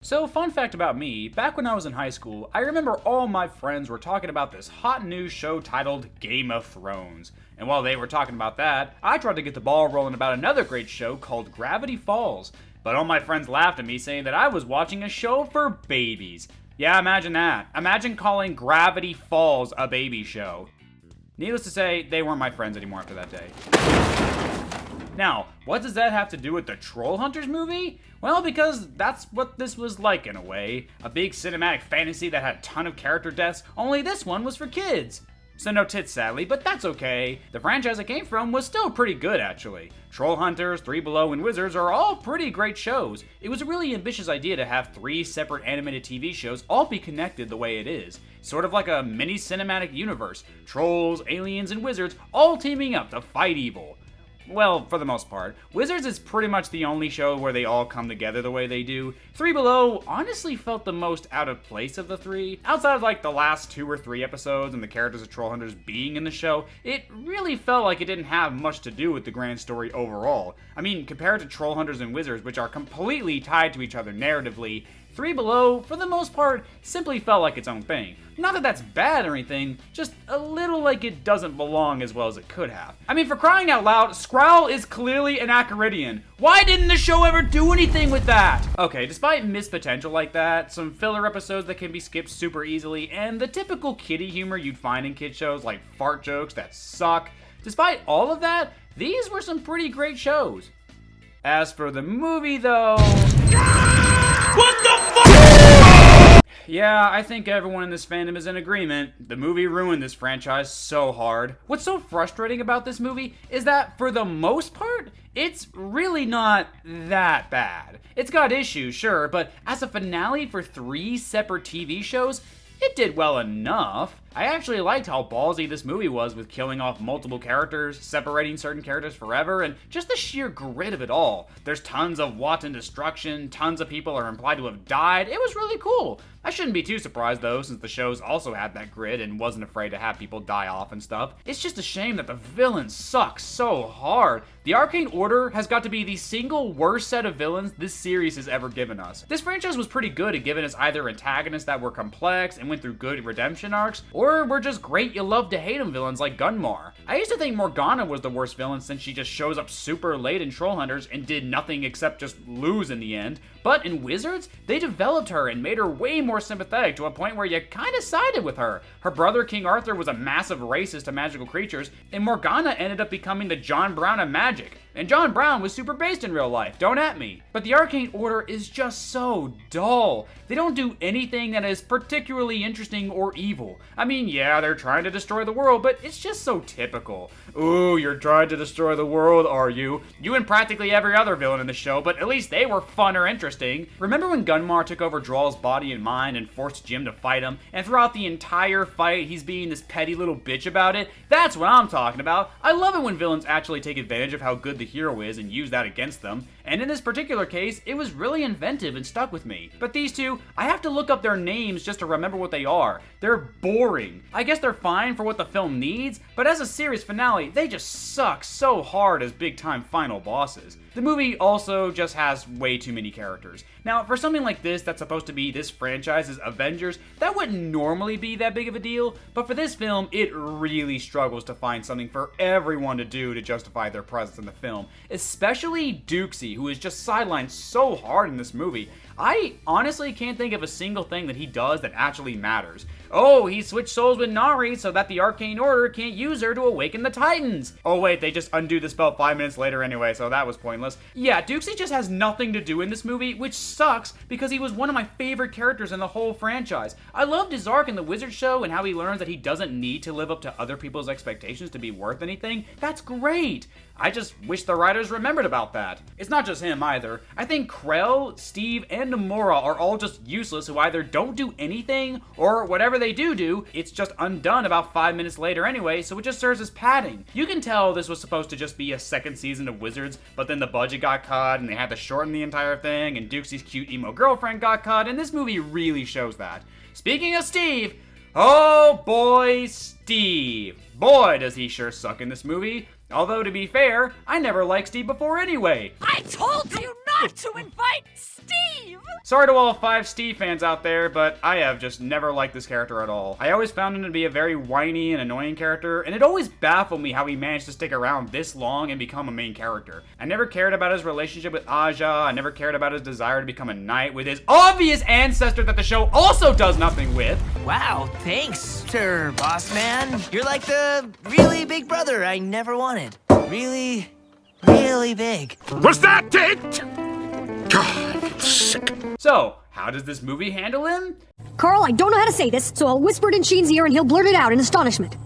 So, fun fact about me, back when I was in high school, I remember all my friends were talking about this hot new show titled Game of Thrones. And while they were talking about that, I tried to get the ball rolling about another great show called Gravity Falls. But all my friends laughed at me saying that I was watching a show for babies. Yeah, imagine that. Imagine calling Gravity Falls a baby show. Needless to say, they weren't my friends anymore after that day. Now, what does that have to do with the Trollhunters movie? Well, because that's what this was like in a way. A big cinematic fantasy that had a ton of character deaths, only this one was for kids. So no tits sadly, but that's okay. The franchise it came from was still pretty good actually. Trollhunters, Three Below, and Wizards are all pretty great shows. It was a really ambitious idea to have 3 separate animated TV shows all be connected the way it is. Sort of like a mini cinematic universe. Trolls, aliens, and wizards all teaming up to fight evil. Well, for the most part. Wizards is pretty much the only show where they all come together the way they do. Three Below honestly felt the most out of place of the 3. Outside of like the last 2 or 3 episodes and the characters of Trollhunters being in the show, it really felt like it didn't have much to do with the grand story overall. I mean, compared to Trollhunters and Wizards, which are completely tied to each other narratively, Three Below, for the most part, simply felt like its own thing. Not that that's bad or anything, just a little like it doesn't belong as well as it could have. I mean, for crying out loud, Skrull is clearly an Acaridian. Why didn't the show ever do anything with that? Okay, despite missed potential like that, some filler episodes that can be skipped super easily, and the typical kiddie humor you'd find in kid shows like fart jokes that suck, despite all of that, these were some pretty great shows. As for the movie though... What the fuck? Yeah, I think everyone in this fandom is in agreement. The movie ruined this franchise so hard. What's so frustrating about this movie is that, for the most part, it's really not that bad. It's got issues, sure, but as a finale for 3 separate TV shows, it did well enough. I actually liked how ballsy this movie was with killing off multiple characters, separating certain characters forever, and just the sheer grit of it all. There's tons of wanton destruction, tons of people are implied to have died. It was really cool. I shouldn't be too surprised though, since the shows also had that grit and wasn't afraid to have people die off and stuff. It's just a shame that the villains suck so hard. The Arcane Order has got to be the single worst set of villains this series has ever given us. This franchise was pretty good at giving us either antagonists that were complex and went through good redemption arcs, or were just great you love to hate them villains like Gunmar. I used to think Morgana was the worst villain since she just shows up super late in Trollhunters and did nothing except just lose in the end, but in Wizards, they developed her and made her way more sympathetic to a point where you kinda sided with her. Her brother King Arthur was a massive racist to magical creatures, and Morgana ended up becoming the John Brown of magic. And John Brown was super based in real life, don't at me. But the Arcane Order is just so dull. They don't do anything that is particularly interesting or evil. I mean, yeah, they're trying to destroy the world, but it's just so typical. Ooh, you're trying to destroy the world, are you? You and practically every other villain in the show, but at least they were fun or interesting. Remember when Gunmar took over Drawl's body and mind and forced Jim to fight him, and throughout the entire fight, he's being this petty little bitch about it? That's what I'm talking about. I love it when villains actually take advantage of how good the hero is and use that against them. And in this particular case, it was really inventive and stuck with me. But these two, I have to look up their names just to remember what they are. They're boring. I guess they're fine for what the film needs, but as a series finale, they just suck so hard as big-time final bosses. The movie also just has way too many characters. Now, for something like this that's supposed to be this franchise's Avengers, that wouldn't normally be that big of a deal, but for this film, it really struggles to find something for everyone to do to justify their presence in the film, especially Dukesy, who is just sidelined so hard in this movie. I honestly can't think of a single thing that he does that actually matters. Oh, he switched souls with Nari so that the Arcane Order can't use her to awaken the Titans. Oh wait, they just undo the spell 5 minutes later anyway, so that was pointless. Yeah, Dukesy just has nothing to do in this movie, which sucks because he was one of my favorite characters in the whole franchise. I loved his arc in the Wizard show and how he learns that he doesn't need to live up to other people's expectations to be worth anything. That's great. I just wish the writers remembered about that. It's not just him either. I think Krell, Steve, and Nomura are all just useless who either don't do anything, or whatever they do, it's just undone about 5 minutes later anyway, so it just serves as padding. You can tell this was supposed to just be a second season of Wizards, but then the budget got cut, and they had to shorten the entire thing, and Dukesy's cute emo girlfriend got cut, and this movie really shows that. Speaking of Steve, oh boy, Steve. Boy, does he sure suck in this movie. Although, to be fair, I never liked Steve before anyway. I told you not! got to invite Steve! Sorry to all 5 Steve fans out there, but I have just never liked this character at all. I always found him to be a very whiny and annoying character, and it always baffled me how he managed to stick around this long and become a main character. I never cared about his relationship with Aja, I never cared about his desire to become a knight with his obvious ancestor that the show also does nothing with. Wow, thanks, Sir Boss Man. You're like the really big brother I never wanted. Really, really big. Was that it? God, I feel sick. So, how does this movie handle him? Carl, I don't know how to say this, so I'll whisper it in Sheen's ear and he'll blurt it out in astonishment.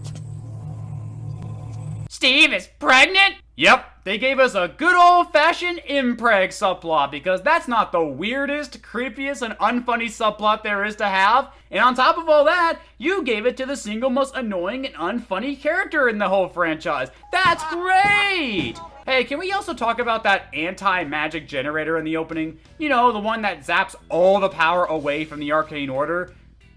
Steve is pregnant? Yep, they gave us a good old-fashioned impreg subplot because that's not the weirdest, creepiest, and unfunny subplot there is to have. And on top of all that, you gave it to the single most annoying and unfunny character in the whole franchise. That's great! Hey, can we also talk about that anti-magic generator in the opening? You know, the one that zaps all the power away from the Arcane Order?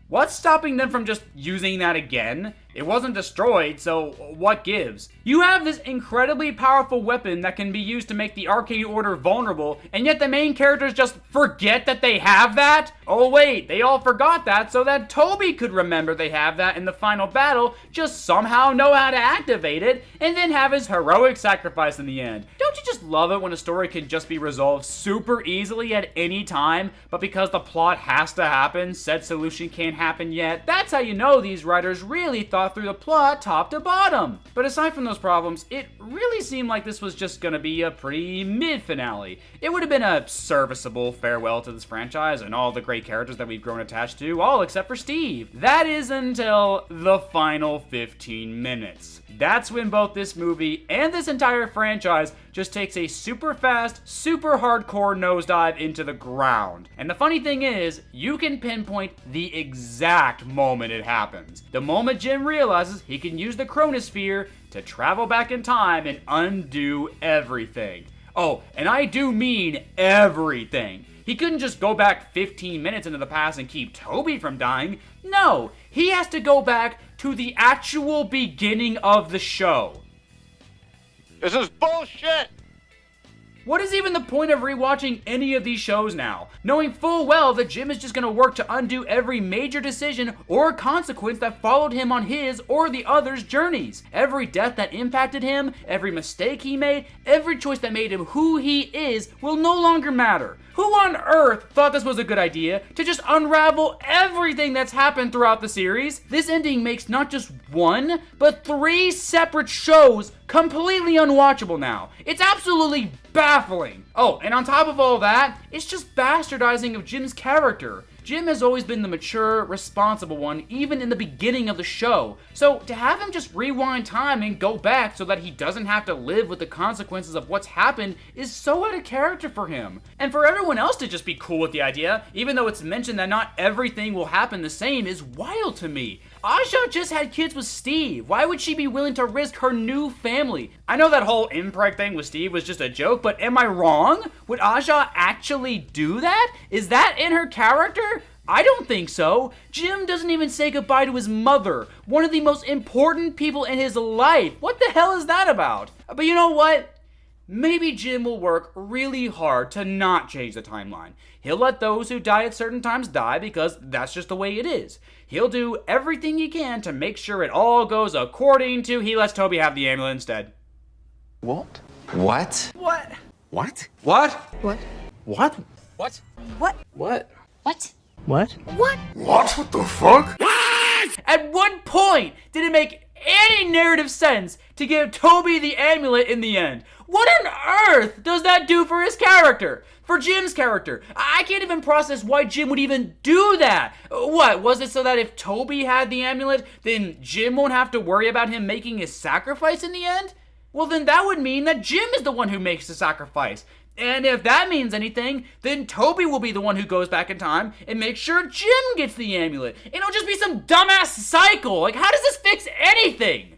What's stopping them from just using that again? It wasn't destroyed, so what gives? You have this incredibly powerful weapon that can be used to make the Arcane Order vulnerable, and yet the main characters just forget that they have that? Oh wait, they all forgot that so that Toby could remember they have that in the final battle, just somehow know how to activate it, and then have his heroic sacrifice in the end. Don't you just love it when a story can just be resolved super easily at any time, but because the plot has to happen, said solution can't happen yet? That's how you know these writers really thought through the plot top to bottom. But aside from those problems, it really seemed like this was just gonna be a pretty mid-finale. It would have been a serviceable farewell to this franchise and all the great characters that we've grown attached to, all except for Steve. That is until the final 15 minutes. That's when both this movie and this entire franchise just takes a super fast, super hardcore nosedive into the ground. And the funny thing is, you can pinpoint the exact moment it happens. The moment Jim realizes he can use the chronosphere to travel back in time and undo everything. Oh, and I do mean everything. He couldn't just go back 15 minutes into the past and keep Toby from dying. No, he has to go back to the actual beginning of the show. This is bullshit! What is even the point of rewatching any of these shows now, knowing full well that Jim is just gonna work to undo every major decision or consequence that followed him on his or the others' journeys? Every death that impacted him, every mistake he made, every choice that made him who he is will no longer matter. Who on earth thought this was a good idea to just unravel everything that's happened throughout the series? This ending makes not just one, but 3 separate shows completely unwatchable now. It's absolutely baffling. Oh, and on top of all that, it's just bastardizing of Jim's character. Jim has always been the mature, responsible one, even in the beginning of the show. So to have him just rewind time and go back so that he doesn't have to live with the consequences of what's happened is so out of character for him. And for everyone else to just be cool with the idea, even though it's mentioned that not everything will happen the same, is wild to me. Aja just had kids with Steve. Why would she be willing to risk her new family? I know that whole impreg thing with Steve was just a joke, but am I wrong? Would Aja actually do that? Is that in her character? I don't think so. Jim doesn't even say goodbye to his mother, one of the most important people in his life. What the hell is that about? But you know what? Maybe Jim will work really hard to not change the timeline. He'll let those who die at certain times die because that's just the way it is. He'll do everything he can to make sure it all goes according to he lets Toby have the amulet instead. What? What? What? What? What? What? What? What? What? What? What? What? What? What the fuck? At what point did it make any narrative sense to give Toby the amulet in the end? What on earth does that do for his character? For Jim's character? I can't even process why Jim would even do that. What, was it so that if Toby had the amulet, then Jim won't have to worry about him making his sacrifice in the end? Well, then that would mean that Jim is the one who makes the sacrifice. And if that means anything, then Toby will be the one who goes back in time and makes sure Jim gets the amulet. And it'll just be some dumbass cycle. Like, how does this fix anything?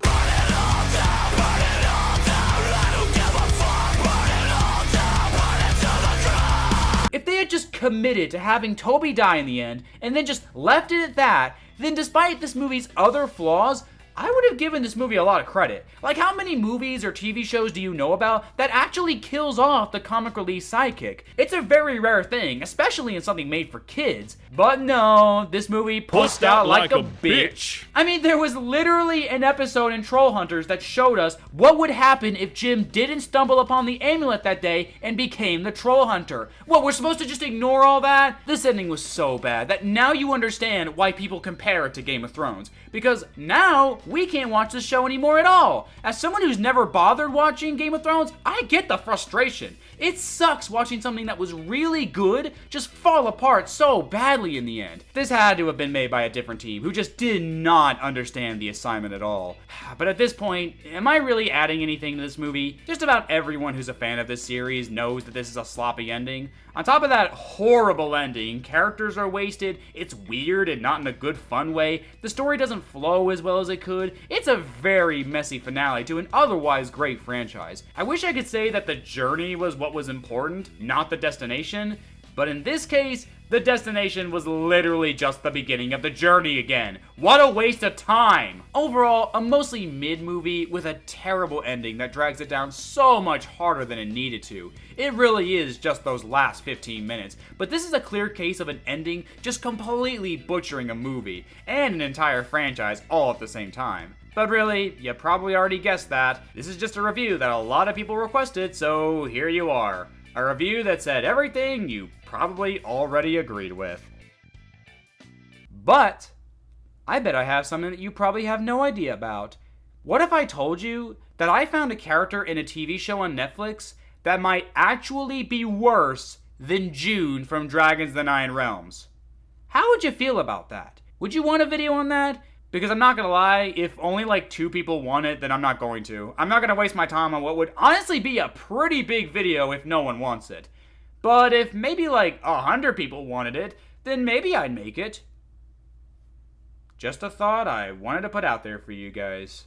If they had just committed to having Toby die in the end, and then just left it at that, then despite this movie's other flaws, I would have given this movie a lot of credit. Like, how many movies or TV shows do you know about that actually kills off the comic relief sidekick? It's a very rare thing, especially in something made for kids. But no, this movie pussed out like a bitch. I mean, there was literally an episode in Trollhunters that showed us what would happen if Jim didn't stumble upon the amulet that day and became the Troll Hunter. What, we're supposed to just ignore all that? This ending was so bad that now you understand why people compare it to Game of Thrones. Because now, we can't watch this show anymore at all. As someone who's never bothered watching Game of Thrones, I get the frustration. It sucks watching something that was really good just fall apart so badly in the end. This had to have been made by a different team who just did not understand the assignment at all. But at this point, am I really adding anything to this movie? Just about everyone who's a fan of this series knows that this is a sloppy ending. On top of that horrible ending, characters are wasted, it's weird and not in a good fun way, the story doesn't flow as well as it could, it's a very messy finale to an otherwise great franchise. I wish I could say that the journey was what was important, not the destination, but in this case, the destination was literally just the beginning of the journey again. What a waste of time! Overall, a mostly mid-movie with a terrible ending that drags it down so much harder than it needed to. It really is just those last 15 minutes, but this is a clear case of an ending just completely butchering a movie and an entire franchise all at the same time. But really, you probably already guessed that. This is just a review that a lot of people requested, so here you are. A review that said everything you probably already agreed with. But I bet I have something that you probably have no idea about. What if I told you that I found a character in a TV show on Netflix that might actually be worse than June from Dragons the Nine Realms? How would you feel about that? Would you want a video on that? Because I'm not gonna lie, if only like 2 people want it, then I'm not going to. I'm not gonna waste my time on what would honestly be a pretty big video if no one wants it. But if maybe like 100 people wanted it, then maybe I'd make it. Just a thought I wanted to put out there for you guys.